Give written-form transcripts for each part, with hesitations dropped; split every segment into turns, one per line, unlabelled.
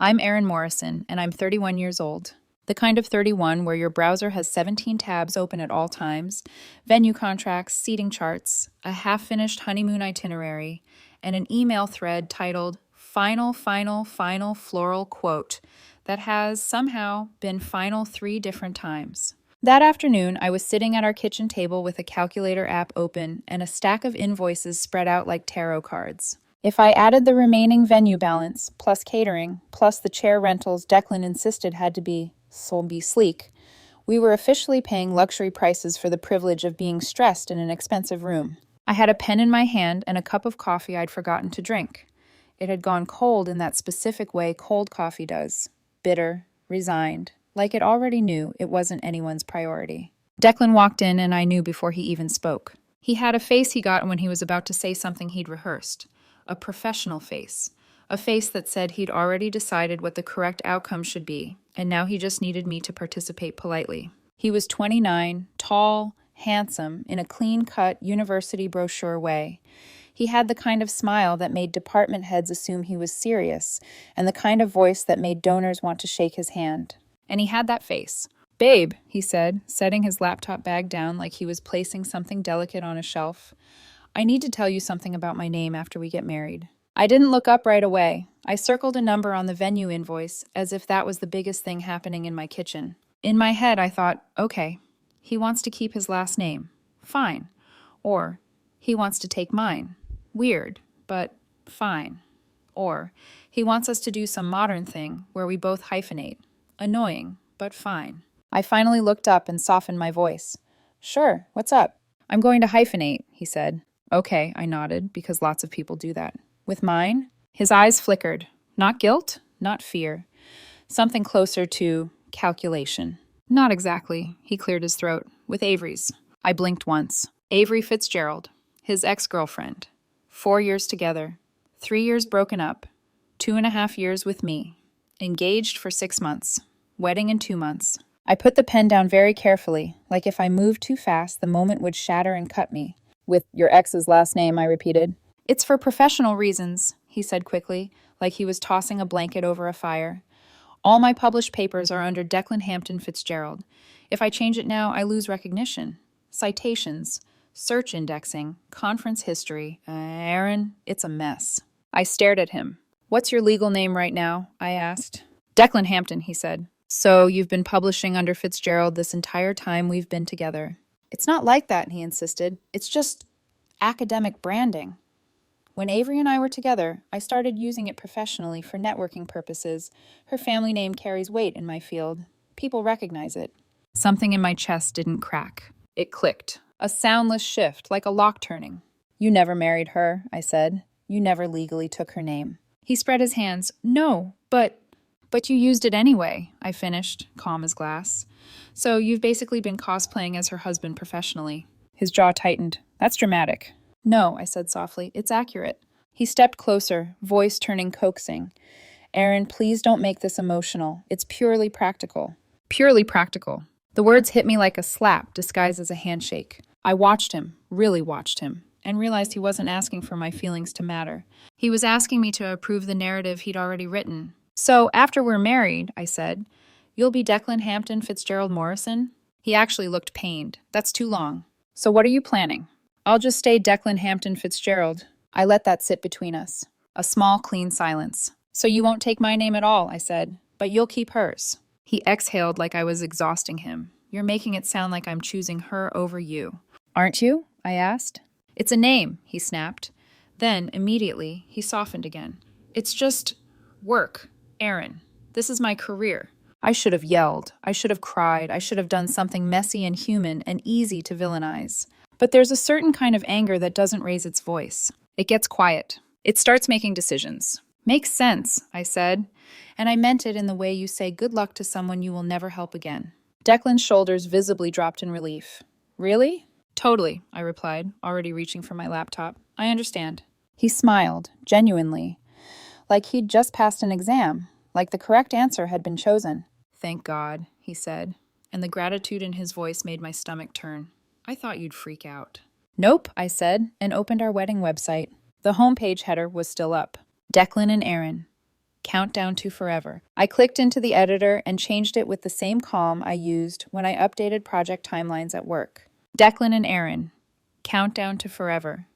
I'm Erin Morrison, and I'm 31 years old. The kind of 31 where your browser has 17 tabs open at all times, venue contracts, seating charts, a half-finished honeymoon itinerary, and an email thread titled Final, Final, Final Floral Quote that has somehow been final 3 different times. That afternoon, I was sitting at our kitchen table with a calculator app open and a stack of invoices spread out like tarot cards. If I added the remaining venue balance, plus catering, plus the chair rentals Declan insisted had to be sleek, we were officially paying luxury prices for the privilege of being stressed in an expensive room. I had a pen in my hand and a cup of coffee I'd forgotten to drink. It had gone cold in that specific way cold coffee does. Bitter, resigned, like it already knew it wasn't anyone's priority. Declan walked in and I knew before he even spoke. He had a face he got when he was about to say something he'd rehearsed. A professional face. A face that said he'd already decided what the correct outcome should be, and now he just needed me to participate politely. He was 29, tall, handsome, in a clean-cut, university brochure way. He had the kind of smile that made department heads assume he was serious, and the kind of voice that made donors want to shake his hand. And he had that face. "Babe," he said, setting his laptop bag down like he was placing something delicate on a shelf. "I need to tell you something about my name after we get married." I didn't look up right away. I circled a number on the venue invoice as if that was the biggest thing happening in my kitchen. In my head, I thought, okay, he wants to keep his last name. Fine. Or, he wants to take mine. Weird, but fine. Or, he wants us to do some modern thing where we both hyphenate. Annoying, but fine. I finally looked up and softened my voice. "Sure, what's up?" "I'm going to hyphenate," he said. "Okay," I nodded, because lots of people do that. "With mine?" His eyes flickered. Not guilt, not fear. Something closer to calculation. "Not exactly," he cleared his throat. "With Avery's." I blinked once. Avery Fitzgerald, his ex-girlfriend. 4 years together. 3 years broken up. 2.5 years with me. Engaged for 6 months. Wedding in 2 months. I put the pen down very carefully, like if I moved too fast, the moment would shatter and cut me. "With your ex's last name," I repeated. "It's for professional reasons," he said quickly, like he was tossing a blanket over a fire. "All my published papers are under Declan Hampton Fitzgerald. If I change it now, I lose recognition. Citations, search indexing, conference history. Aaron, it's a mess." I stared at him. "What's your legal name right now?" I asked. "Declan Hampton," he said. "So you've been publishing under Fitzgerald this entire time we've been together." "It's not like that," he insisted. "It's just academic branding. When Avery and I were together, I started using it professionally for networking purposes. Her family name carries weight in my field. People recognize it." Something in my chest didn't crack. It clicked. A soundless shift, like a lock turning. "You never married her," I said. "You never legally took her name." He spread his hands. "No, but you used it anyway," I finished, calm as glass. "So you've basically been cosplaying as her husband professionally." His jaw tightened. "That's dramatic." "No," I said softly. "It's accurate." He stepped closer, voice turning coaxing. "Aaron, please don't make this emotional. It's purely practical." Purely practical. The words hit me like a slap disguised as a handshake. I watched him, really watched him, and realized he wasn't asking for my feelings to matter. He was asking me to approve the narrative he'd already written. "So, after we're married," I said, "you'll be Declan Hampton Fitzgerald Morrison?" He actually looked pained. "That's too long." "So what are you planning?" "I'll just stay Declan Hampton Fitzgerald." I let that sit between us. A small, clean silence. "So you won't take my name at all," I said, "but you'll keep hers." He exhaled like I was exhausting him. "You're making it sound like I'm choosing her over you." "Aren't you?" I asked. "It's a name," he snapped. Then, immediately, he softened again. "It's just work. Aaron, this is my career." I should have yelled. I should have cried. I should have done something messy and human and easy to villainize. But there's a certain kind of anger that doesn't raise its voice. It gets quiet. It starts making decisions. "Makes sense," I said. And I meant it in the way you say good luck to someone you will never help again. Declan's shoulders visibly dropped in relief. "Really?" "Totally," I replied, already reaching for my laptop. "I understand." He smiled, genuinely, like he'd just passed an exam, like the correct answer had been chosen. "Thank God," he said, and the gratitude in his voice made my stomach turn. "I thought you'd freak out." "Nope," I said, and opened our wedding website. The homepage header was still up. Declan and Aaron. countdown to forever. I clicked into the editor and changed it with the same calm I used when I updated project timelines at work. Declan and Aaron, countdown to forever.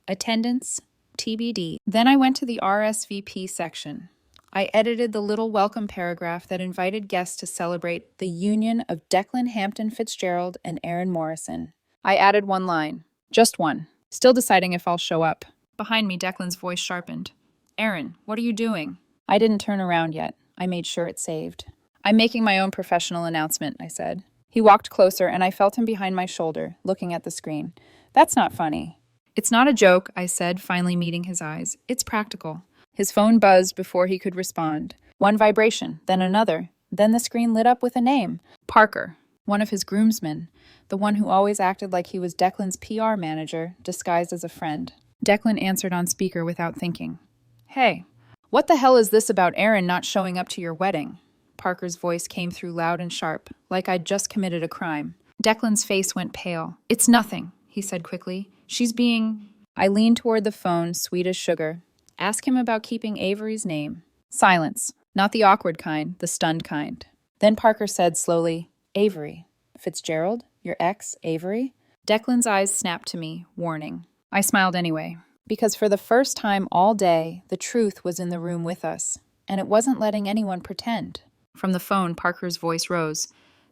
Attendance, TBD. Then I went to the RSVP section. I edited the little welcome paragraph that invited guests to celebrate the union of Declan Hampton Fitzgerald and Aaron Morrison. I added one line. Just one. Still deciding if I'll show up. Behind me, Declan's voice sharpened. Aaron, what are you doing? I didn't turn around yet. I made sure it saved. I'm making my own professional announcement, I said. He walked closer, and I felt him behind my shoulder, looking at the screen. That's not funny. It's not a joke, I said, finally meeting his eyes. It's practical. His phone buzzed before he could respond. One vibration, then another. Then the screen lit up with a name. Parker, one of his groomsmen, the one who always acted like he was Declan's PR manager, disguised as a friend. Declan answered on speaker without thinking. Hey, what the hell is this about Aaron not showing up to your wedding? Parker's voice came through loud and sharp, like I'd just committed a crime. Declan's face went pale. It's nothing, he said quickly. She's being... I leaned toward the phone, sweet as sugar. Ask him about keeping Avery's name. Silence. Not the awkward kind, the stunned kind. Then Parker said slowly, Avery. Fitzgerald? Your ex, Avery? Declan's eyes snapped to me, warning. I smiled anyway, because for the first time all day, the truth was in the room with us, and it wasn't letting anyone pretend. From the phone, Parker's voice rose.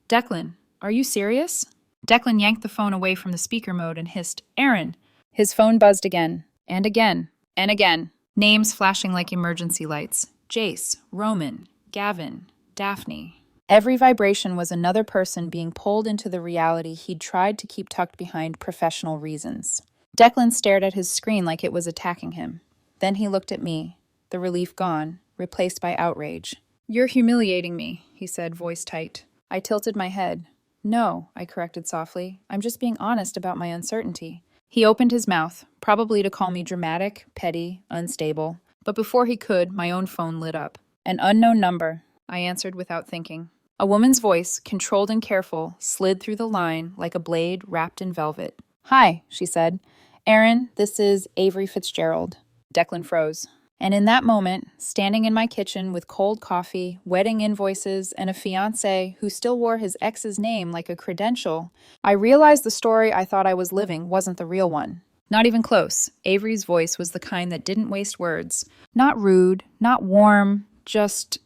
Declan, are you serious? Declan yanked the phone away from the speaker mode and hissed, Aaron! His phone buzzed again, and again, and again. Names flashing like emergency lights. Jace, Roman, Gavin, Daphne. Every vibration was another person being pulled into the reality he'd tried to keep tucked behind professional reasons. Declan stared at his screen like it was attacking him. Then he looked at me, the relief gone, replaced by outrage. You're humiliating me, he said, voice tight. I tilted my head. No, I corrected softly. I'm just being honest about my uncertainty. He opened his mouth, probably to call me dramatic, petty, unstable. But before he could, my own phone lit up. An unknown number, I answered without thinking. A woman's voice, controlled and careful, slid through the line like a blade wrapped in velvet. Hi, she said. Aaron, this is Avery Fitzgerald. Declan froze. And in that moment, standing in my kitchen with cold coffee, wedding invoices, and a fiancé who still wore his ex's name like a credential, I realized the story I thought I was living wasn't the real one. Not even close. Avery's voice was the kind that didn't waste words. Not rude, not warm, just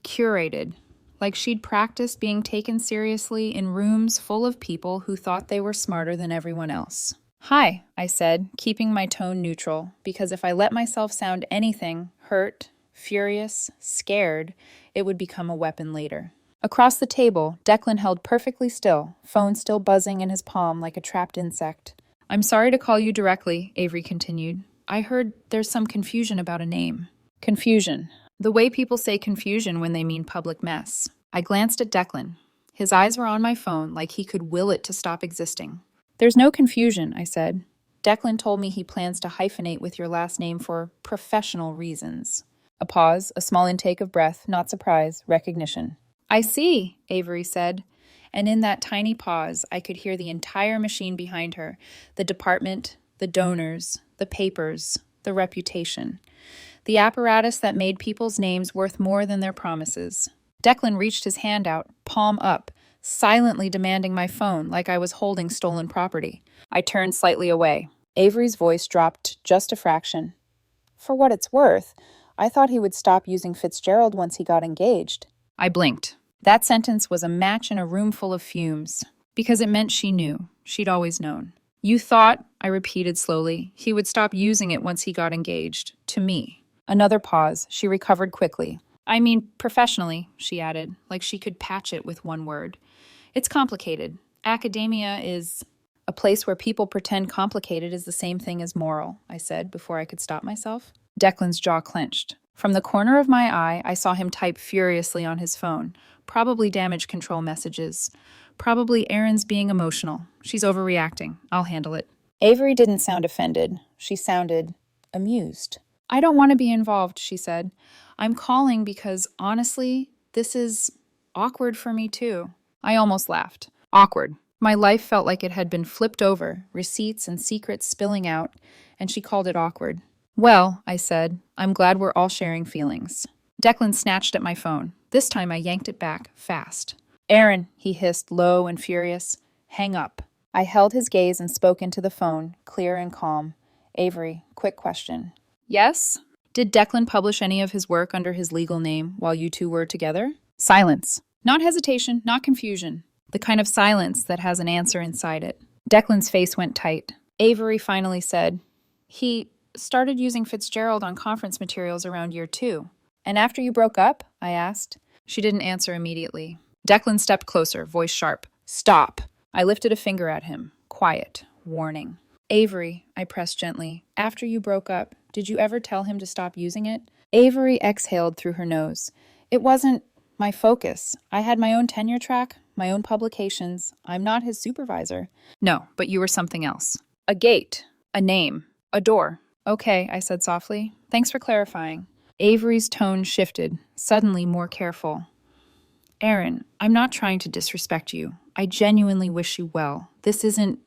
curated. Like she'd practiced being taken seriously in rooms full of people who thought they were smarter than everyone else. Hi, I said, keeping my tone neutral, because if I let myself sound anything, hurt, furious, scared, it would become a weapon later. Across the table, Declan held perfectly still, phone still buzzing in his palm like a trapped insect. I'm sorry to call you directly, Avery continued. I heard there's some confusion about a name. Confusion. The way people say confusion when they mean public mess. I glanced at Declan. His eyes were on my phone like he could will it to stop existing. There's no confusion, I said. Declan told me he plans to hyphenate with your last name for professional reasons. A pause, a small intake of breath, not surprise, recognition. I see, Avery said. And in that tiny pause, I could hear the entire machine behind her, the department, the donors, the papers, the reputation, the apparatus that made people's names worth more than their promises. Declan reached his hand out, palm up, silently demanding my phone like I was holding stolen property. I turned slightly away. Avery's voice dropped just a fraction. For what it's worth, I thought he would stop using Fitzgerald once he got engaged. I blinked. That sentence was a match in a room full of fumes, because it meant she knew. She'd always known. You thought, I repeated slowly, he would stop using it once he got engaged. To me. Another pause. She recovered quickly. I mean, professionally, she added, like she could patch it with one word. It's complicated. Academia is a place where people pretend complicated is the same thing as moral, I said before I could stop myself. Declan's jaw clenched. From the corner of my eye, I saw him type furiously on his phone. Probably damage control messages. Probably Erin's being emotional. She's overreacting. I'll handle it. Avery didn't sound offended. She sounded amused. I don't want to be involved, she said. I'm calling because, honestly, this is awkward for me too. I almost laughed. Awkward. My life felt like it had been flipped over, receipts and secrets spilling out, and she called it awkward. Well, I said, I'm glad we're all sharing feelings. Declan snatched at my phone. This time I yanked it back, fast. Aaron, he hissed, low and furious. Hang up. I held his gaze and spoke into the phone, clear and calm. Avery, quick question. Yes? Did Declan publish any of his work under his legal name while you two were together? Silence. Not hesitation, not confusion. The kind of silence that has an answer inside it. Declan's face went tight. Avery finally said, He started using Fitzgerald on conference materials around year 2. And after you broke up? I asked. She didn't answer immediately. Declan stepped closer, voice sharp. Stop. I lifted a finger at him. Quiet. Warning. Avery, I pressed gently. After you broke up, did you ever tell him to stop using it? Avery exhaled through her nose. It wasn't my focus. I had my own tenure track, my own publications. I'm not his supervisor. No, but you were something else. A gate. A name. A door. Okay, I said softly. Thanks for clarifying. Avery's tone shifted, suddenly more careful. Aaron, I'm not trying to disrespect you. I genuinely wish you well. This isn't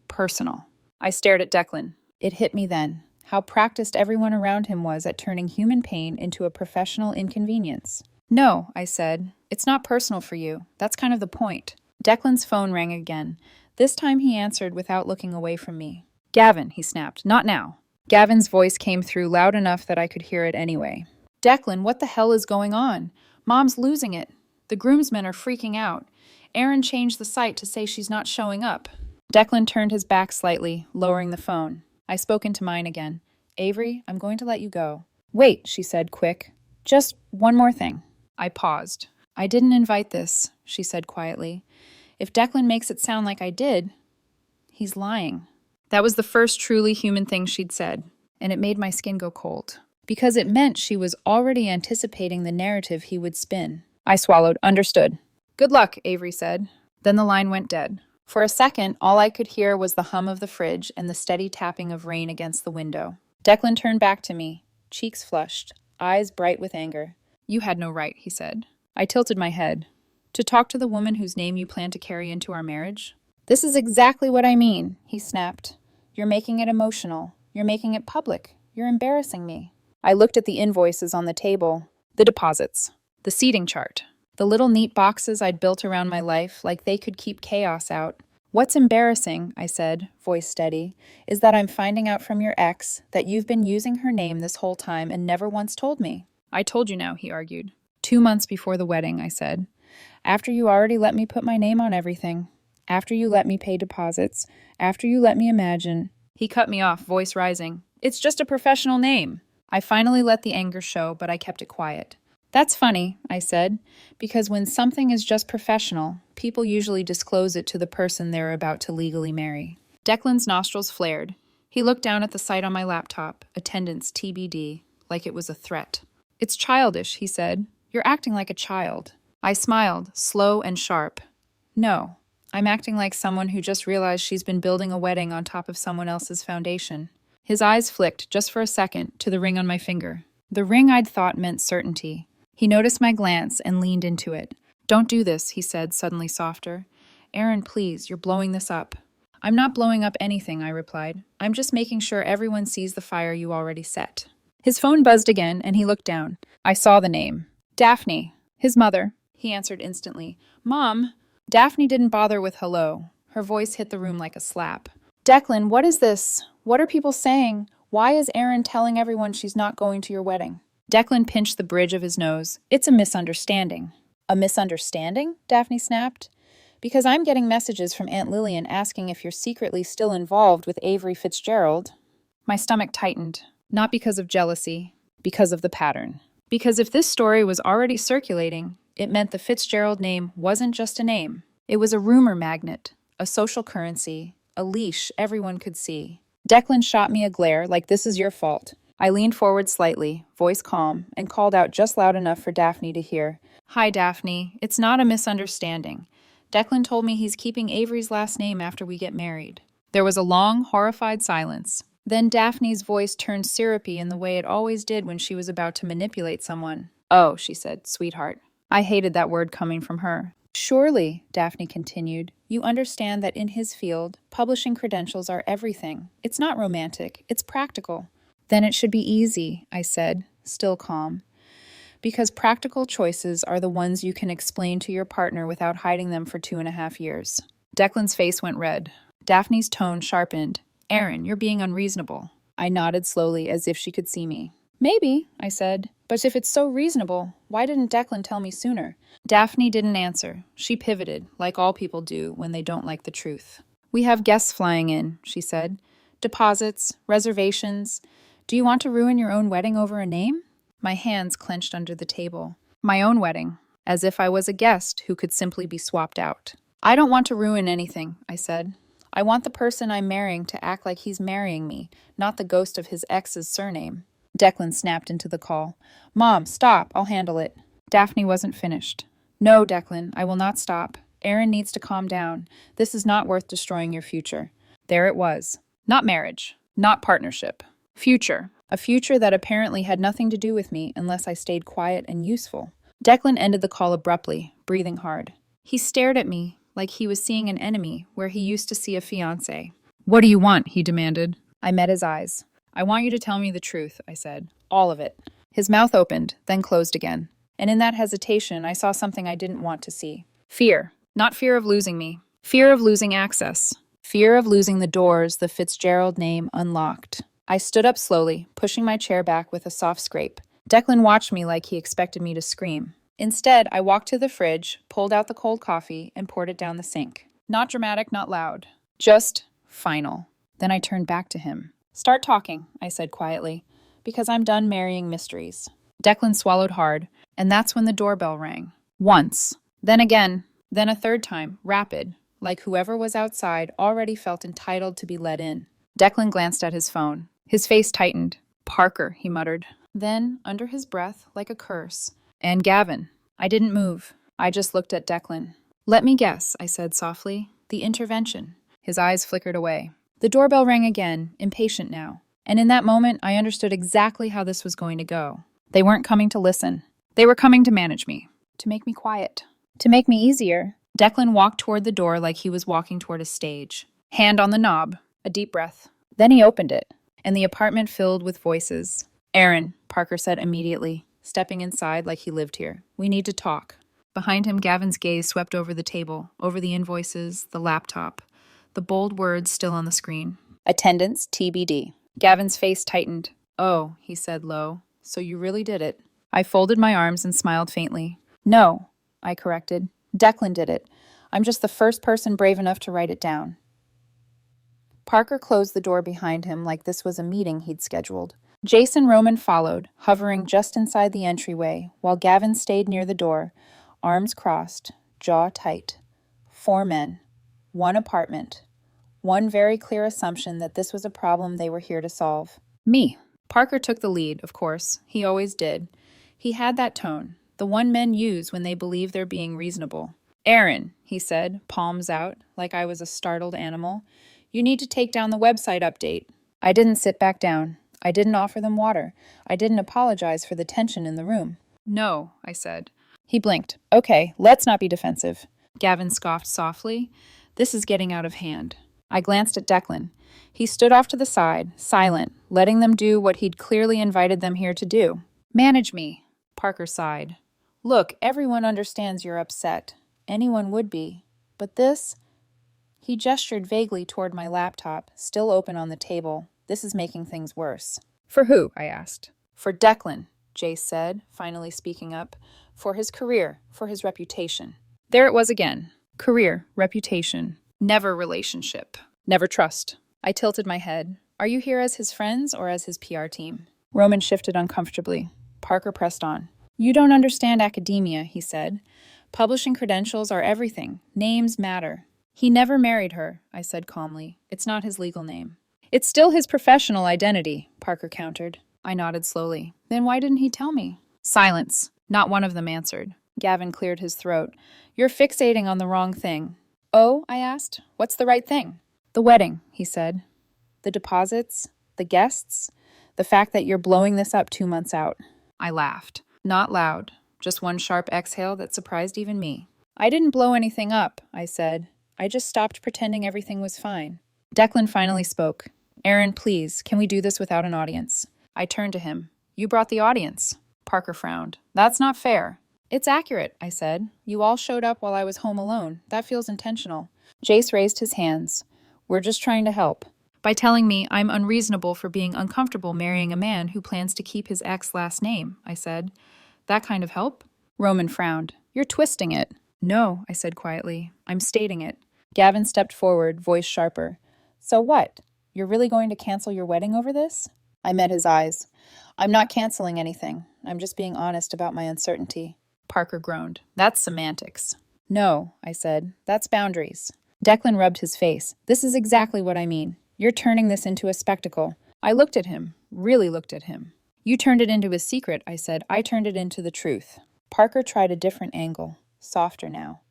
personal. I stared at Declan. It hit me then, how practiced everyone around him was at turning human pain into a professional inconvenience. No, I said. It's not personal for you. That's kind of the point. Declan's phone rang again. This time he answered without looking away from me. Gavin, he snapped. Not now. Gavin's voice came through loud enough that I could hear it anyway. Declan, what the hell is going on? Mom's losing it. The groomsmen are freaking out. Erin changed the site to say she's not showing up. Declan turned his back slightly, lowering the phone. I spoke into mine again. Avery, I'm going to let you go. Wait, she said, quick. Just one more thing. I paused. I didn't invite this, she said quietly. If Declan makes it sound like I did, he's lying. That was the first truly human thing she'd said, and it made my skin go cold. Because it meant she was already anticipating the narrative he would spin. I swallowed. Understood. Good luck, Avery said. Then the line went dead. For a second, all I could hear was the hum of the fridge and the steady tapping of rain against the window. Declan turned back to me, cheeks flushed, eyes bright with anger. You had no right, he said. I tilted my head. To talk to the woman whose name you plan to carry into our marriage? This is exactly what I mean, he snapped. You're making it emotional. You're making it public. You're embarrassing me. I looked at the invoices on the table, the deposits, the seating chart, the little neat boxes I'd built around my life like they could keep chaos out. What's embarrassing, I said, voice steady, is that I'm finding out from your ex that you've been using her name this whole time and never once told me. I told you now, he argued. 2 months before the wedding, I said. After you already let me put my name on everything. After you let me pay deposits. After you let me imagine. He cut me off, voice rising. It's just a professional name. I finally let the anger show, but I kept it quiet. That's funny, I said, because when something is just professional, people usually disclose it to the person they're about to legally marry. Declan's nostrils flared. He looked down at the site on my laptop, attendance TBD, like it was a threat. It's childish, he said. You're acting like a child. I smiled, slow and sharp. No, I'm acting like someone who just realized she's been building a wedding on top of someone else's foundation. His eyes flicked, just for a second, to the ring on my finger. The ring I'd thought meant certainty. He noticed my glance and leaned into it. Don't do this, he said, suddenly softer. Aaron, please, you're blowing this up. I'm not blowing up anything, I replied. I'm just making sure everyone sees the fire you already set. His phone buzzed again, and he looked down. I saw the name. Daphne. His mother. He answered instantly. Mom. Daphne didn't bother with hello. Her voice hit the room like a slap. Declan, what is this? What are people saying? Why is Erin telling everyone she's not going to your wedding? Declan pinched the bridge of his nose. It's a misunderstanding. A misunderstanding? Daphne snapped. Because I'm getting messages from Aunt Lillian asking if you're secretly still involved with Avery Fitzgerald. My stomach tightened. Not because of jealousy, because of the pattern. Because if this story was already circulating, it meant the Fitzgerald name wasn't just a name. It was a rumor magnet, a social currency, a leash everyone could see. Declan shot me a glare like this is your fault. I leaned forward slightly, voice calm, and called out just loud enough for Daphne to hear. Hi, Daphne. It's not a misunderstanding. Declan told me he's keeping Avery's last name after we get married. There was a long, horrified silence. Then Daphne's voice turned syrupy in the way it always did when she was about to manipulate someone. Oh, she said, sweetheart. I hated that word coming from her. Surely, Daphne continued, you understand that in his field, publishing credentials are everything. It's not romantic, it's practical. Then it should be easy, I said, still calm. Because practical choices are the ones you can explain to your partner without hiding them for 2.5 years. Declan's face went red. Daphne's tone sharpened. Aaron, you're being unreasonable. I nodded slowly as if she could see me. Maybe, I said. But if it's so reasonable, why didn't Declan tell me sooner? Daphne didn't answer. She pivoted, like all people do when they don't like the truth. We have guests flying in, she said. Deposits, reservations. Do you want to ruin your own wedding over a name? My hands clenched under the table. My own wedding, as if I was a guest who could simply be swapped out. I don't want to ruin anything, I said. I want the person I'm marrying to act like he's marrying me, not the ghost of his ex's surname. Declan snapped into the call. Mom, stop, I'll handle it. Daphne wasn't finished. No, Declan, I will not stop. Aaron needs to calm down. This is not worth destroying your future. There it was. Not marriage. Not partnership. Future. A future that apparently had nothing to do with me unless I stayed quiet and useful. Declan ended the call abruptly, breathing hard. He stared at me like he was seeing an enemy where he used to see a fiancé. What do you want? He demanded. I met his eyes. I want you to tell me the truth, I said. All of it. His mouth opened, then closed again. And in that hesitation, I saw something I didn't want to see. Fear. Not fear of losing me. Fear of losing access. Fear of losing the doors the Fitzgerald name unlocked. I stood up slowly, pushing my chair back with a soft scrape. Declan watched me like he expected me to scream. Instead, I walked to the fridge, pulled out the cold coffee, and poured it down the sink. Not dramatic, not loud. Just final. Then I turned back to him. Start talking, I said quietly, because I'm done marrying mysteries. Declan swallowed hard, and that's when the doorbell rang. Once. Then again. Then a third time, rapid, like whoever was outside already felt entitled to be let in. Declan glanced at his phone. His face tightened. Parker, he muttered. Then, under his breath, like a curse. And Gavin. I didn't move. I just looked at Declan. Let me guess, I said softly. The intervention. His eyes flickered away. The doorbell rang again, impatient now. And in that moment, I understood exactly how this was going to go. They weren't coming to listen. They were coming to manage me. To make me quiet. To make me easier. Declan walked toward the door like he was walking toward a stage. Hand on the knob. A deep breath. Then he opened it, and the apartment filled with voices. Aaron, Parker said immediately, stepping inside like he lived here. We need to talk. Behind him, Gavin's gaze swept over the table, over the invoices, the laptop, the bold words still on the screen. Attendance TBD. Gavin's face tightened. Oh, he said low. So you really did it. I folded my arms and smiled faintly. No, I corrected. Declan did it. I'm just the first person brave enough to write it down. Parker closed the door behind him like this was a meeting he'd scheduled. Jason Roman followed, hovering just inside the entryway, while Gavin stayed near the door, arms crossed, jaw tight. 4 men. 1 apartment. One very clear assumption that this was a problem they were here to solve. Me. Parker took the lead, of course. He always did. He had that tone, the one men use when they believe they're being reasonable. Aaron, he said, palms out, like I was a startled animal. You need to take down the website update. I didn't sit back down. I didn't offer them water. I didn't apologize for the tension in the room. No, I said. He blinked. Okay, let's not be defensive. Gavin scoffed softly. This is getting out of hand. I glanced at Declan. He stood off to the side, silent, letting them do what he'd clearly invited them here to do. Manage me. Parker sighed. Look, everyone understands you're upset. Anyone would be. But this? He gestured vaguely toward my laptop, still open on the table. This is making things worse. For who? I asked. For Declan, Jace said, finally speaking up. For his career, for his reputation. There it was again. Career, reputation. Never relationship. Never trust. I tilted my head. Are you here as his friends or as his PR team? Roman shifted uncomfortably. Parker pressed on. You don't understand academia, he said. Publishing credentials are everything. Names matter. He never married her, I said calmly. It's not his legal name. It's still his professional identity, Parker countered. I nodded slowly. Then why didn't he tell me? Silence. Not one of them answered. Gavin cleared his throat. You're fixating on the wrong thing. Oh, I asked. What's the right thing? The wedding, he said. The deposits, the guests, the fact that you're blowing this up 2 months out. I laughed. Not loud. Just one sharp exhale that surprised even me. I didn't blow anything up, I said. I just stopped pretending everything was fine. Declan finally spoke. Aaron, please, can we do this without an audience? I turned to him. You brought the audience. Parker frowned. That's not fair. It's accurate, I said. You all showed up while I was home alone. That feels intentional. Jace raised his hands. We're just trying to help. By telling me I'm unreasonable for being uncomfortable marrying a man who plans to keep his ex last name, I said. That kind of help? Roman frowned. You're twisting it. No, I said quietly. I'm stating it. Gavin stepped forward, voice sharper. So what? You're really going to cancel your wedding over this? I met his eyes. I'm not canceling anything. I'm just being honest about my uncertainty. Parker groaned. That's semantics. No, I said. That's boundaries. Declan rubbed his face. This is exactly what I mean. You're turning this into a spectacle. I looked at him, really looked at him. You turned it into a secret, I said. I turned it into the truth. Parker tried a different angle, softer now.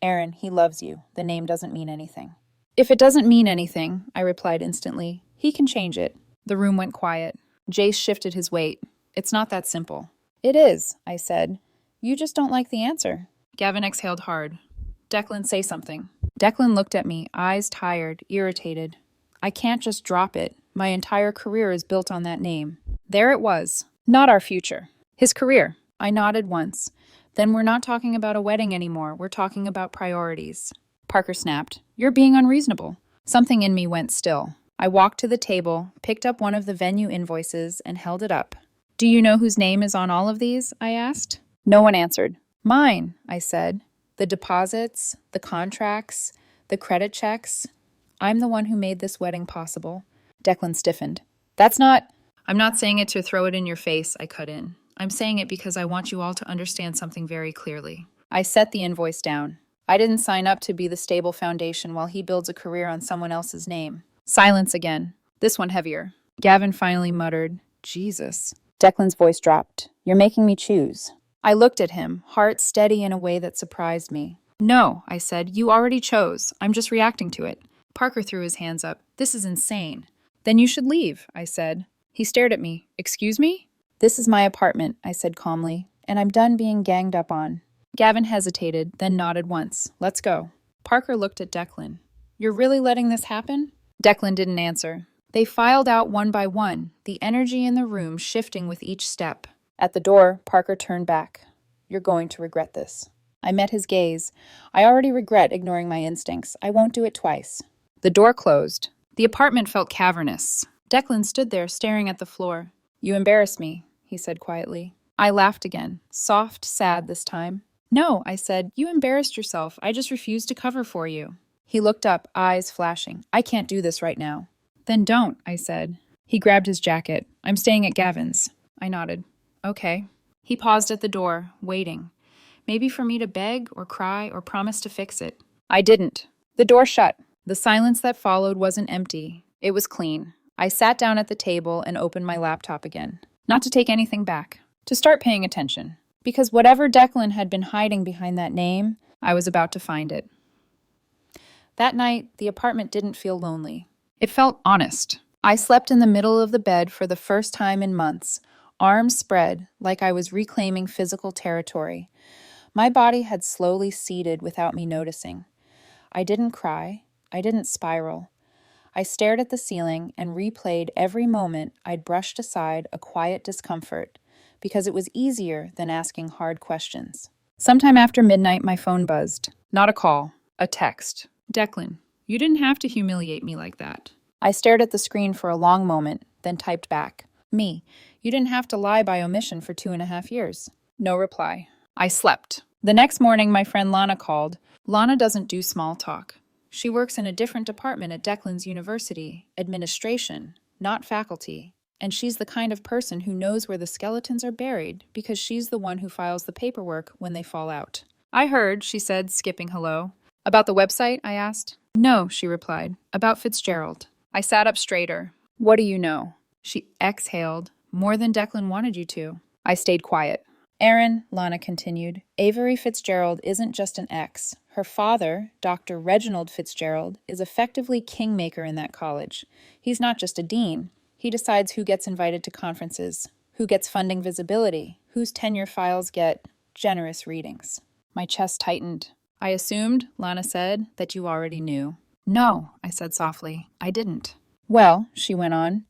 Aaron, he loves you. The name doesn't mean anything. If it doesn't mean anything, I replied instantly, he can change it. The room went quiet. Jace shifted his weight. It's not that simple. It is, I said. You just don't like the answer. Gavin exhaled hard. Declan, say something. Declan looked at me, eyes tired, irritated. I can't just drop it. My entire career is built on that name. There it was. Not our future. His career. I nodded once. Then we're not talking about a wedding anymore. We're talking about priorities. Parker snapped. You're being unreasonable. Something in me went still. I walked to the table, picked up one of the venue invoices, and held it up. Do you know whose name is on all of these? I asked. No one answered. Mine, I said. The deposits, the contracts, the credit checks. I'm the one who made this wedding possible. Declan stiffened. I'm not saying it to throw it in your face, I cut in. I'm saying it because I want you all to understand something very clearly. I set the invoice down. I didn't sign up to be the stable foundation while he builds a career on someone else's name. Silence again. This one heavier. Gavin finally muttered, Jesus. Declan's voice dropped. You're making me choose. I looked at him, heart steady in a way that surprised me. No, I said, you already chose. I'm just reacting to it. Parker threw his hands up. This is insane. Then you should leave, I said. He stared at me. Excuse me? This is my apartment, I said calmly, and I'm done being ganged up on. Gavin hesitated, then nodded once. Let's go. Parker looked at Declan. You're really letting this happen? Declan didn't answer. They filed out one by one, the energy in the room shifting with each step. At the door, Parker turned back. You're going to regret this. I met his gaze. I already regret ignoring my instincts. I won't do it twice. The door closed. The apartment felt cavernous. Declan stood there, staring at the floor. You embarrass me, he said quietly. I laughed again, soft, sad this time. No, I said, you embarrassed yourself. I just refused to cover for you. He looked up, eyes flashing. I can't do this right now. Then don't, I said. He grabbed his jacket. I'm staying at Gavin's. I nodded. Okay. He paused at the door, waiting. Maybe for me to beg or cry or promise to fix it. I didn't. The door shut. The silence that followed wasn't empty. It was clean. I sat down at the table and opened my laptop again. Not to take anything back. To start paying attention. Because whatever Declan had been hiding behind that name, I was about to find it. That night, the apartment didn't feel lonely. It felt honest. I slept in the middle of the bed for the first time in months, arms spread like I was reclaiming physical territory. My body had slowly seeded without me noticing. I didn't cry. I didn't spiral. I stared at the ceiling and replayed every moment I'd brushed aside a quiet discomfort, because it was easier than asking hard questions. Sometime after midnight, my phone buzzed. Not a call, a text. Declan, you didn't have to humiliate me like that. I stared at the screen for a long moment, then typed back. Me, you didn't have to lie by omission for 2.5 years. No reply. I slept. The next morning, my friend Lana called. Lana doesn't do small talk. She works in a different department at Declan's university, administration, not faculty. And she's the kind of person who knows where the skeletons are buried because she's the one who files the paperwork when they fall out. I heard, she said, skipping hello. About the website, I asked. No, she replied. About Fitzgerald. I sat up straighter. What do you know? She exhaled. More than Declan wanted you to. I stayed quiet. Aaron, Lana continued, Avery Fitzgerald isn't just an ex. Her father, Dr. Reginald Fitzgerald, is effectively kingmaker in that college. He's not just a dean. He decides who gets invited to conferences, who gets funding visibility, whose tenure files get generous readings. My chest tightened. I assumed, Lana said, that you already knew. No, I said softly. I didn't. Well, she went on,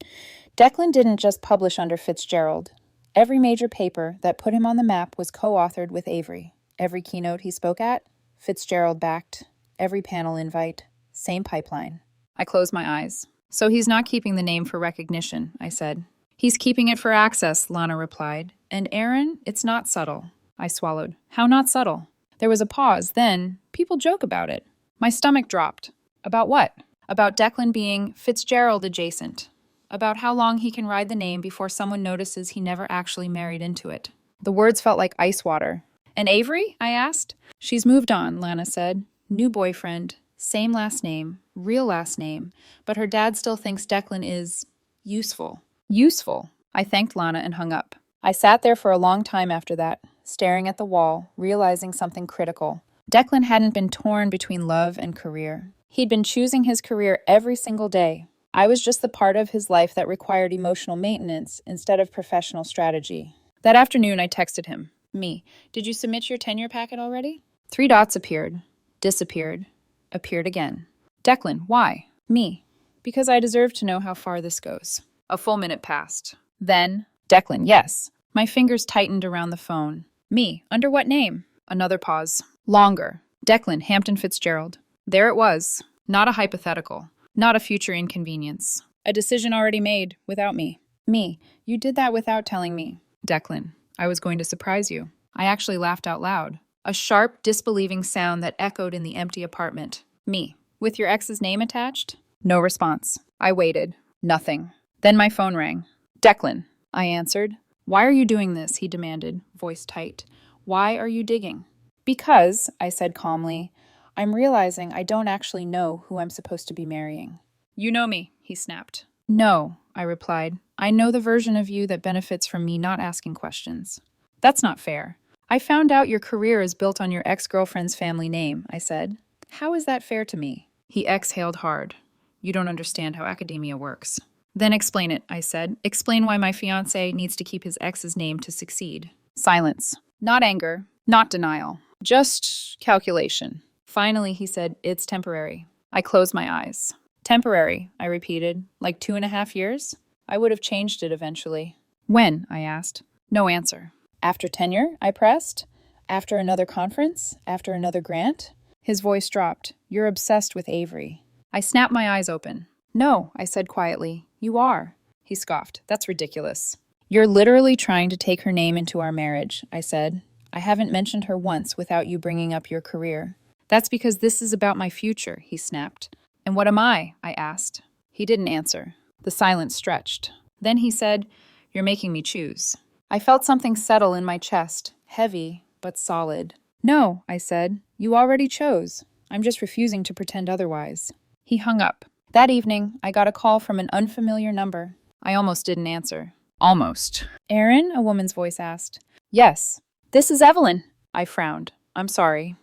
Declan didn't just publish under Fitzgerald. Every major paper that put him on the map was co-authored with Avery. Every keynote he spoke at, Fitzgerald backed. Every panel invite, same pipeline. I closed my eyes. So he's not keeping the name for recognition, I said. He's keeping it for access, Lana replied. And Aaron, it's not subtle. I swallowed. How not subtle? There was a pause, then people joke about it. My stomach dropped. About what? About Declan being Fitzgerald adjacent. About how long he can ride the name before someone notices he never actually married into it. The words felt like ice water. And Avery? I asked. She's moved on, Lana said. New boyfriend, same last name, real last name, but her dad still thinks Declan is useful. Useful. I thanked Lana and hung up. I sat there for a long time after that, staring at the wall, realizing something critical. Declan hadn't been torn between love and career. He'd been choosing his career every single day. I was just the part of his life that required emotional maintenance instead of professional strategy. That afternoon, I texted him. Me. Did you submit your tenure packet already? 3 dots appeared. Disappeared. Appeared again. Declan, why? Me. Because I deserve to know how far this goes. A full minute passed. Then, Declan, yes. My fingers tightened around the phone. Me. Under what name? Another pause. Longer. Declan, Hampton Fitzgerald. There it was. Not a hypothetical. Not a future inconvenience. A decision already made, without me. Me. You did that without telling me. Declan. I was going to surprise you. I actually laughed out loud. A sharp, disbelieving sound that echoed in the empty apartment. Me. With your ex's name attached? No response. I waited. Nothing. Then my phone rang. Declan. I answered. Why are you doing this? He demanded, voice tight. Why are you digging? Because, I said calmly, I'm realizing I don't actually know who I'm supposed to be marrying. You know me, he snapped. No, I replied. I know the version of you that benefits from me not asking questions. That's not fair. I found out your career is built on your ex-girlfriend's family name, I said. How is that fair to me? He exhaled hard. You don't understand how academia works. Then explain it, I said. Explain why my fiancé needs to keep his ex's name to succeed. Silence. Not anger. Not denial. Just calculation. Finally, he said, it's temporary. I closed my eyes. Temporary, I repeated. Like 2.5 years? I would have changed it eventually. When? I asked. No answer. After tenure? I pressed. After another conference? After another grant? His voice dropped. You're obsessed with Avery. I snapped my eyes open. No, I said quietly. You are. He scoffed. That's ridiculous. You're literally trying to take her name into our marriage, I said. I haven't mentioned her once without you bringing up your career. That's because this is about my future, he snapped. And what am I? I asked. He didn't answer. The silence stretched. Then he said, You're making me choose. I felt something settle in my chest, heavy but solid. No, I said. You already chose. I'm just refusing to pretend otherwise. He hung up. That evening, I got a call from an unfamiliar number. I almost didn't answer. Almost. Aaron? A woman's voice asked. Yes. This is Evelyn. I frowned. I'm sorry.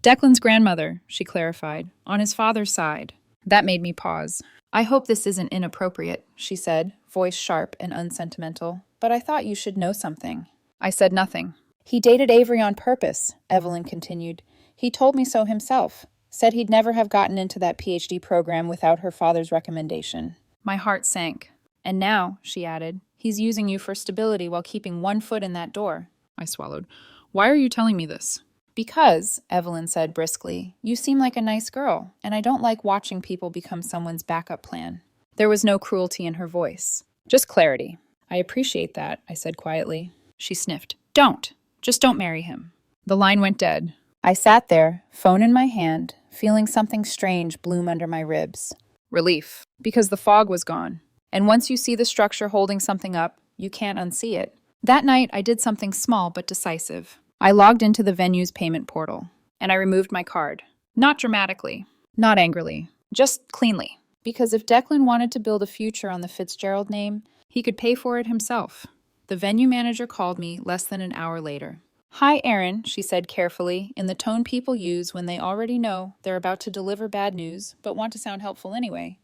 Declan's grandmother, she clarified, on his father's side. That made me pause. I hope this isn't inappropriate, she said, voice sharp and unsentimental, but I thought you should know something. I said nothing. He dated Avery on purpose, Evelyn continued. He told me so himself. Said he'd never have gotten into that PhD program without her father's recommendation. My heart sank. And now, she added, he's using you for stability while keeping one foot in that door. I swallowed. Why are you telling me this? Because, Evelyn said briskly, you seem like a nice girl, and I don't like watching people become someone's backup plan. There was no cruelty in her voice. Just clarity. I appreciate that, I said quietly. She sniffed. Don't. Just don't marry him. The line went dead. I sat there, phone in my hand, feeling something strange bloom under my ribs. Relief. Because the fog was gone. And once you see the structure holding something up, you can't unsee it. That night, I did something small but decisive. I logged into the venue's payment portal, and I removed my card. Not dramatically, not angrily, just cleanly. Because if Declan wanted to build a future on the Fitzgerald name, he could pay for it himself. The venue manager called me less than an hour later. Hi, Aaron, she said carefully, in the tone people use when they already know they're about to deliver bad news, but want to sound helpful anyway.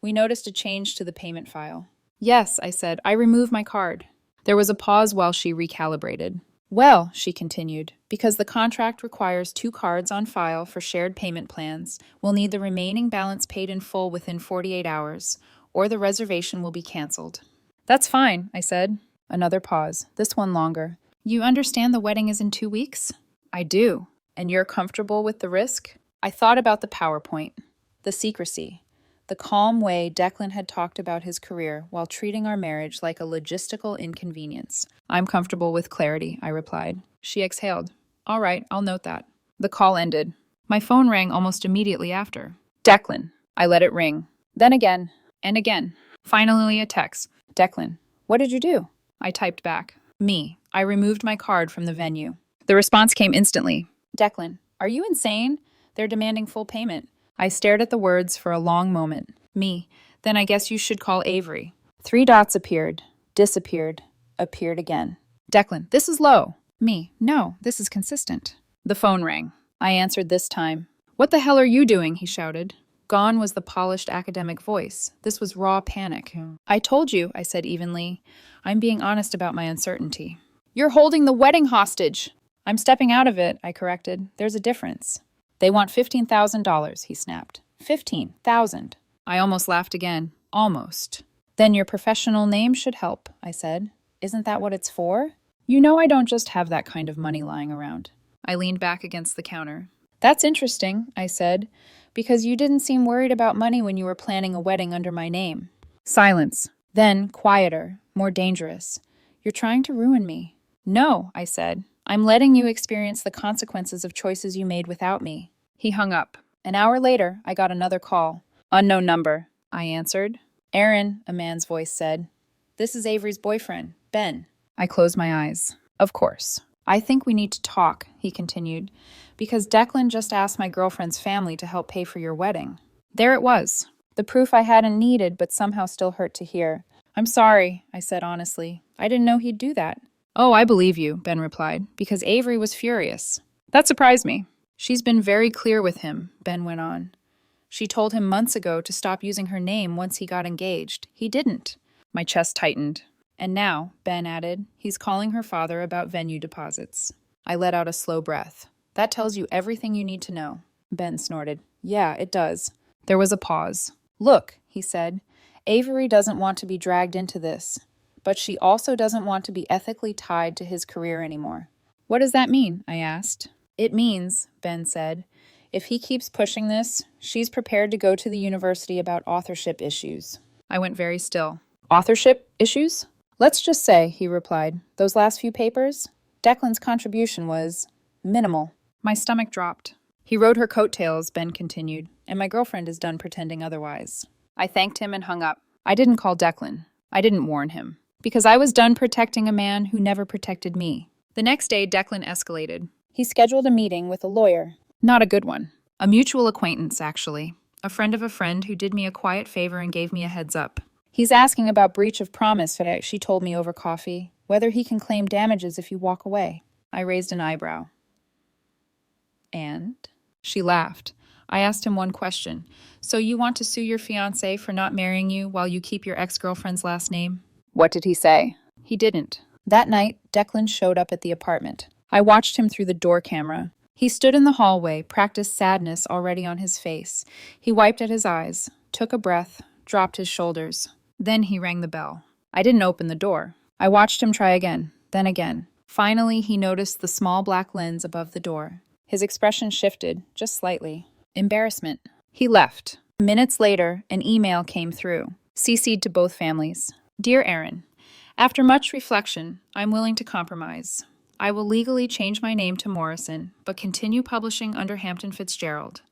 We noticed a change to the payment file. Yes, I said, I removed my card. There was a pause while she recalibrated. Well, she continued, because the contract requires 2 cards on file for shared payment plans, we'll need the remaining balance paid in full within 48 hours, or the reservation will be canceled. That's fine, I said. Another pause, this one longer. You understand the wedding is in 2 weeks? I do. And you're comfortable with the risk? I thought about the PowerPoint, the secrecy, the calm way Declan had talked about his career while treating our marriage like a logistical inconvenience. I'm comfortable with clarity, I replied. She exhaled. All right, I'll note that. The call ended. My phone rang almost immediately after. Declan. I let it ring. Then again, and again. Finally, a text. Declan, what did you do? I typed back. Me. I removed my card from the venue. The response came instantly. Declan, are you insane? They're demanding full payment. I stared at the words for a long moment. Me. Then I guess you should call Avery. 3 dots appeared, disappeared, appeared again. Declan, this is low. Me. No, this is consistent. The phone rang. I answered this time. What the hell are you doing? He shouted. Gone was the polished academic voice. This was raw panic. I told you, I said evenly. I'm being honest about my uncertainty. You're holding the wedding hostage. I'm stepping out of it, I corrected. There's a difference. They want $15,000, he snapped. 15,000. I almost laughed again. Almost. Then your professional name should help, I said. Isn't that what it's for? You know I don't just have that kind of money lying around. I leaned back against the counter. That's interesting, I said, because you didn't seem worried about money when you were planning a wedding under my name. Silence. Then, quieter, more dangerous. You're trying to ruin me. No, I said. I'm letting you experience the consequences of choices you made without me. He hung up. An hour later, I got another call. Unknown number, I answered. Aaron, a man's voice said. This is Avery's boyfriend, Ben. I closed my eyes. Of course. I think we need to talk, he continued, because Declan just asked my girlfriend's family to help pay for your wedding. There it was. The proof I hadn't needed but somehow still hurt to hear. I'm sorry, I said honestly. I didn't know he'd do that. Oh, I believe you, Ben replied, because Avery was furious. That surprised me. She's been very clear with him, Ben went on. She told him months ago to stop using her name once he got engaged. He didn't. My chest tightened. And now, Ben added, he's calling her father about venue deposits. I let out a slow breath. That tells you everything you need to know. Ben snorted. Yeah, it does. There was a pause. Look, he said, Avery doesn't want to be dragged into this. But she also doesn't want to be ethically tied to his career anymore. What does that mean? I asked. It means, Ben said, if he keeps pushing this, she's prepared to go to the university about authorship issues. I went very still. Authorship issues? Let's just say, he replied, those last few papers, Declan's contribution was minimal. My stomach dropped. He rode her coattails, Ben continued, and my girlfriend is done pretending otherwise. I thanked him and hung up. I didn't call Declan. I didn't warn him. Because I was done protecting a man who never protected me. The next day, Declan escalated. He scheduled a meeting with a lawyer. Not a good one. A mutual acquaintance, actually. A friend of a friend who did me a quiet favor and gave me a heads up. He's asking about breach of promise, she told me over coffee. Whether he can claim damages if you walk away. I raised an eyebrow. And? She laughed. I asked him one question. So you want to sue your fiancé for not marrying you while you keep your ex-girlfriend's last name? What did he say? He didn't. That night, Declan showed up at the apartment. I watched him through the door camera. He stood in the hallway, practiced sadness already on his face. He wiped at his eyes, took a breath, dropped his shoulders. Then he rang the bell. I didn't open the door. I watched him try again, then again. Finally, he noticed the small black lens above the door. His expression shifted, just slightly. Embarrassment. He left. Minutes later, an email came through, CC'd to both families. Dear Aaron, after much reflection, I'm willing to compromise. I will legally change my name to Morrison, but continue publishing under Hampton Fitzgerald.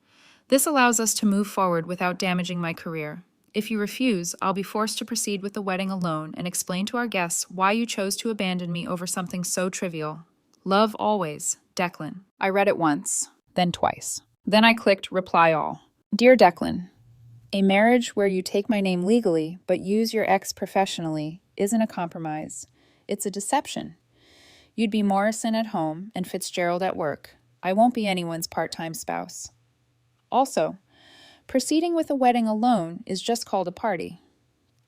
This allows us to move forward without damaging my career. If you refuse, I'll be forced to proceed with the wedding alone and explain to our guests why you chose to abandon me over something so trivial. Love always, Declan. I read it once, then twice. Then I clicked Reply All. Dear Declan, a marriage where you take my name legally but use your ex professionally isn't a compromise. It's a deception. You'd be Morrison at home and Fitzgerald at work. I won't be anyone's part-time spouse. Also, proceeding with a wedding alone is just called a party.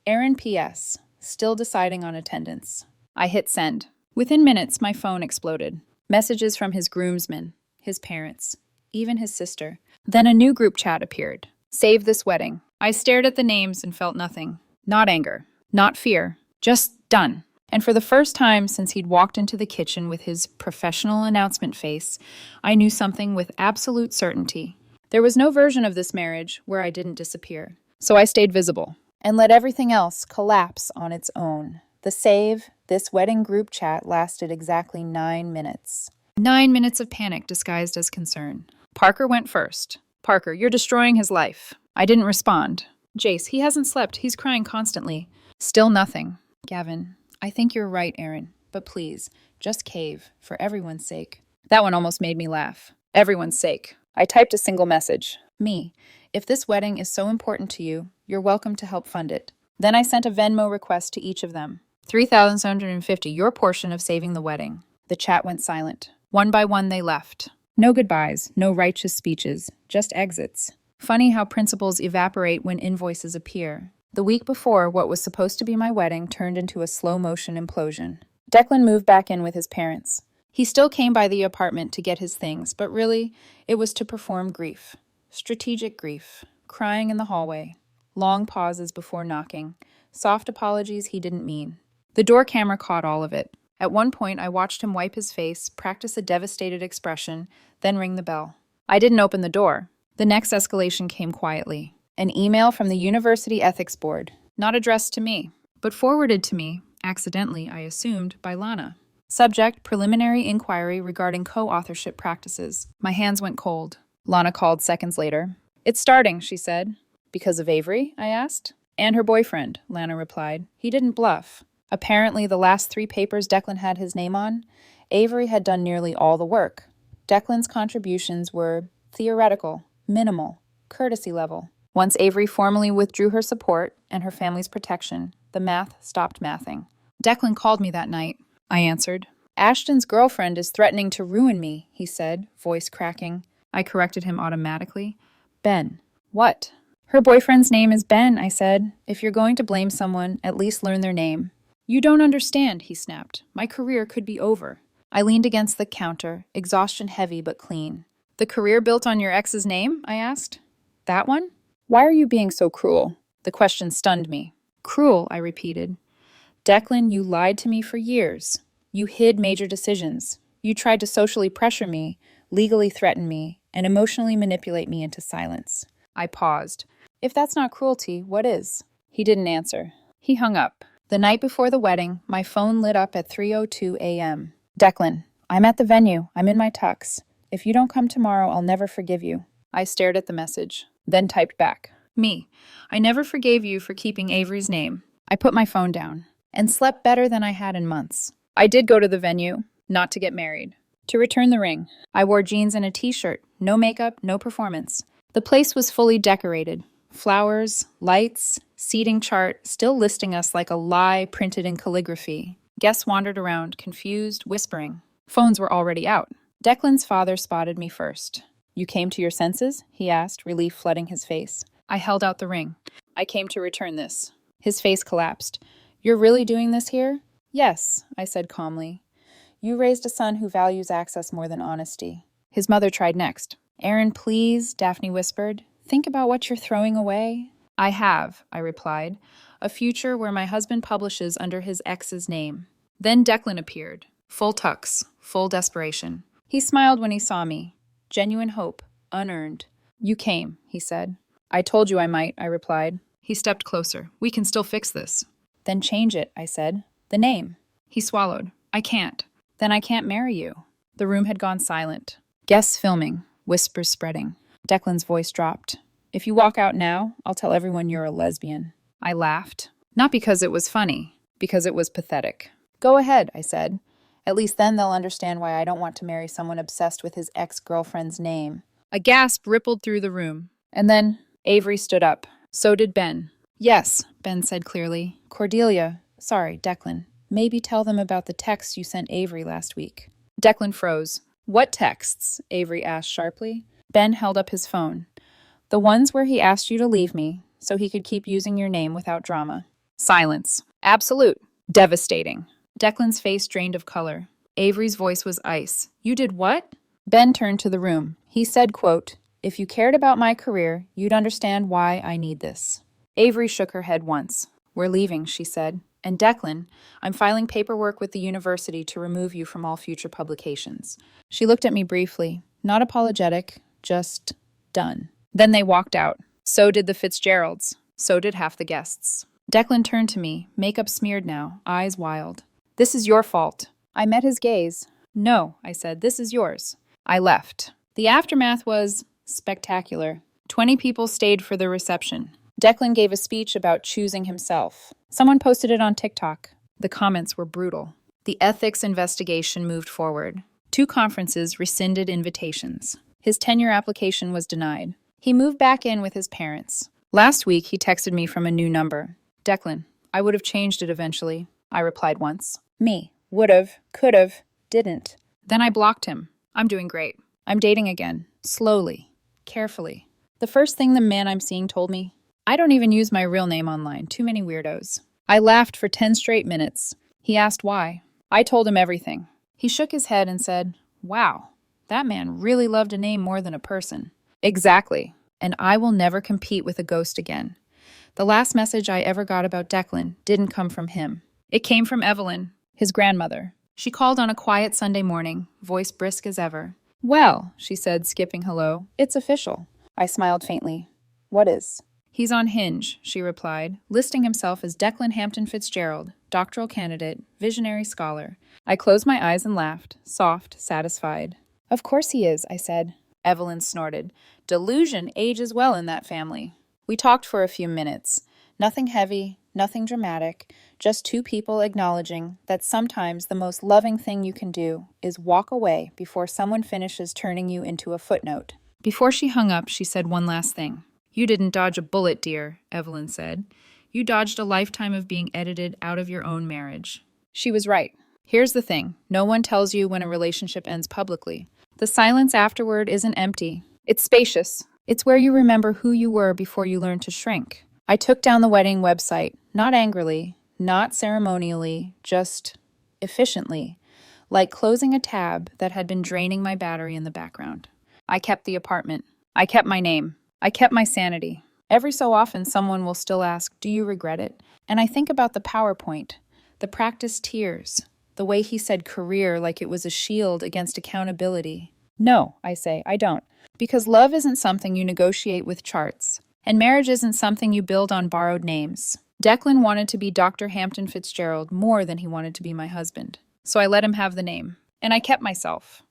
Aaron P.S. Still deciding on attendance. I hit send. Within minutes, my phone exploded. Messages from his groomsmen, his parents, even his sister. Then a new group chat appeared. Save this wedding. I stared at the names and felt nothing. Not anger. Not fear. Just done. And for the first time since he'd walked into the kitchen with his professional announcement face, I knew something with absolute certainty. There was no version of this marriage where I didn't disappear. So I stayed visible and let everything else collapse on its own. The save, this wedding group chat, lasted exactly 9 minutes. 9 minutes of panic disguised as concern. Parker went first. Parker, you're destroying his life. I didn't respond. Jace, he hasn't slept. He's crying constantly. Still nothing. Gavin, I think you're right, Aaron. But please, just cave, for everyone's sake. That one almost made me laugh. Everyone's sake. I typed a single message. Me. If this wedding is so important to you, you're welcome to help fund it. Then I sent a Venmo request to each of them. $3,750, your portion of saving the wedding. The chat went silent. One by one they left. No goodbyes, no righteous speeches, just exits. Funny how principles evaporate when invoices appear. The week before, what was supposed to be my wedding turned into a slow-motion implosion. Declan moved back in with his parents. He still came by the apartment to get his things, but really, it was to perform grief. Strategic grief. Crying in the hallway. Long pauses before knocking. Soft apologies he didn't mean. The door camera caught all of it. At one point, I watched him wipe his face, practice a devastated expression, then ring the bell. I didn't open the door. The next escalation came quietly. An email from the University Ethics Board, not addressed to me, but forwarded to me, accidentally, I assumed, by Lana. Subject, preliminary inquiry regarding co-authorship practices. My hands went cold. Lana called seconds later. It's starting, she said. Because of Avery? I asked. And her boyfriend, Lana replied. He didn't bluff. Apparently, the last 3 papers Declan had his name on, Avery had done nearly all the work. Declan's contributions were theoretical, minimal, courtesy level. Once Avery formally withdrew her support and her family's protection, the math stopped mathing. Declan called me that night, I answered. Ashton's girlfriend is threatening to ruin me, he said, voice cracking. I corrected him automatically. Ben. What? Her boyfriend's name is Ben, I said. If you're going to blame someone, at least learn their name. You don't understand, he snapped. My career could be over. I leaned against the counter, exhaustion heavy but clean. The career built on your ex's name? I asked. That one? Why are you being so cruel? The question stunned me. Cruel, I repeated. Declan, you lied to me for years. You hid major decisions. You tried to socially pressure me, legally threaten me, and emotionally manipulate me into silence. I paused. If that's not cruelty, what is? He didn't answer. He hung up. The night before the wedding, my phone lit up at 3:02 a.m. Declan, I'm at the venue. I'm in my tux. If you don't come tomorrow, I'll never forgive you. I stared at the message, then typed back. Me. I never forgave you for keeping Avery's name. I put my phone down and slept better than I had in months. I did go to the venue, not to get married. To return the ring, I wore jeans and a t-shirt, no makeup, no performance. The place was fully decorated. Flowers, lights, seating chart, still listing us like a lie printed in calligraphy. Guests wandered around, confused, whispering. Phones were already out. Declan's father spotted me first. You came to your senses? He asked, relief flooding his face. I held out the ring. I came to return this. His face collapsed. You're really doing this here? Yes, I said calmly. You raised a son who values access more than honesty. His mother tried next. Aaron, please, Daphne whispered. Think about what you're throwing away. I have, I replied. A future where my husband publishes under his ex's name. Then Declan appeared. Full tux, full desperation. He smiled when he saw me. Genuine hope, unearned. You came, he said. I told you I might, I replied. He stepped closer. We can still fix this. Then change it, I said. The name. He swallowed. I can't. Then I can't marry you. The room had gone silent. Guests filming, whispers spreading. Declan's voice dropped. If you walk out now, I'll tell everyone you're a lesbian. I laughed. Not because it was funny, because it was pathetic. Go ahead, I said. At least then they'll understand why I don't want to marry someone obsessed with his ex-girlfriend's name. A gasp rippled through the room. And then Avery stood up. So did Ben. Yes, Ben said clearly. Declan. Maybe tell them about the texts you sent Avery last week. Declan froze. What texts? Avery asked sharply. Ben held up his phone. The ones where he asked you to leave me, so he could keep using your name without drama. Silence. Absolute. Devastating. Declan's face drained of color. Avery's voice was ice. You did what? Ben turned to the room. He said, quote, if you cared about my career, you'd understand why I need this. Avery shook her head once. We're leaving, she said. And Declan, I'm filing paperwork with the university to remove you from all future publications. She looked at me briefly, not apologetic, just done. Then they walked out. So did the Fitzgeralds. So did half the guests. Declan turned to me, makeup smeared now, eyes wild. This is your fault. I met his gaze. No, I said, this is yours. I left. The aftermath was spectacular. 20 people stayed for the reception. Declan gave a speech about choosing himself. Someone posted it on TikTok. The comments were brutal. The ethics investigation moved forward. 2 conferences rescinded invitations. His tenure application was denied. He moved back in with his parents. Last week, he texted me from a new number. Declan, I would have changed it eventually, I replied once. Me, would've, could've, didn't. Then I blocked him. I'm doing great. I'm dating again. Slowly. Carefully. The first thing the man I'm seeing told me, I don't even use my real name online. Too many weirdos. I laughed for 10 straight minutes. He asked why. I told him everything. He shook his head and said, wow, that man really loved a name more than a person. Exactly. And I will never compete with a ghost again. The last message I ever got about Declan didn't come from him. It came from Evelyn, his grandmother. She called on a quiet Sunday morning, voice brisk as ever. Well, she said, skipping hello, it's official. I smiled faintly. What is? He's on Hinge, she replied, listing himself as Declan Hampton Fitzgerald, doctoral candidate, visionary scholar. I closed my eyes and laughed, soft, satisfied. Of course he is, I said. Evelyn snorted. Delusion ages well in that family. We talked for a few minutes. Nothing heavy, nothing dramatic, just 2 people acknowledging that sometimes the most loving thing you can do is walk away before someone finishes turning you into a footnote. Before she hung up, she said one last thing. You didn't dodge a bullet, dear, Evelyn said. You dodged a lifetime of being edited out of your own marriage. She was right. Here's the thing. No one tells you when a relationship ends publicly. The silence afterward isn't empty. It's spacious. It's where you remember who you were before you learned to shrink. I took down the wedding website, not angrily, not ceremonially, just efficiently, like closing a tab that had been draining my battery in the background. I kept the apartment. I kept my name. I kept my sanity. Every so often, someone will still ask, do you regret it? And I think about the PowerPoint, the practiced tears, the way he said career like it was a shield against accountability. No, I say, I don't. Because love isn't something you negotiate with charts, and marriage isn't something you build on borrowed names. Declan wanted to be Dr. Hampton Fitzgerald more than he wanted to be my husband. So I let him have the name. And I kept myself.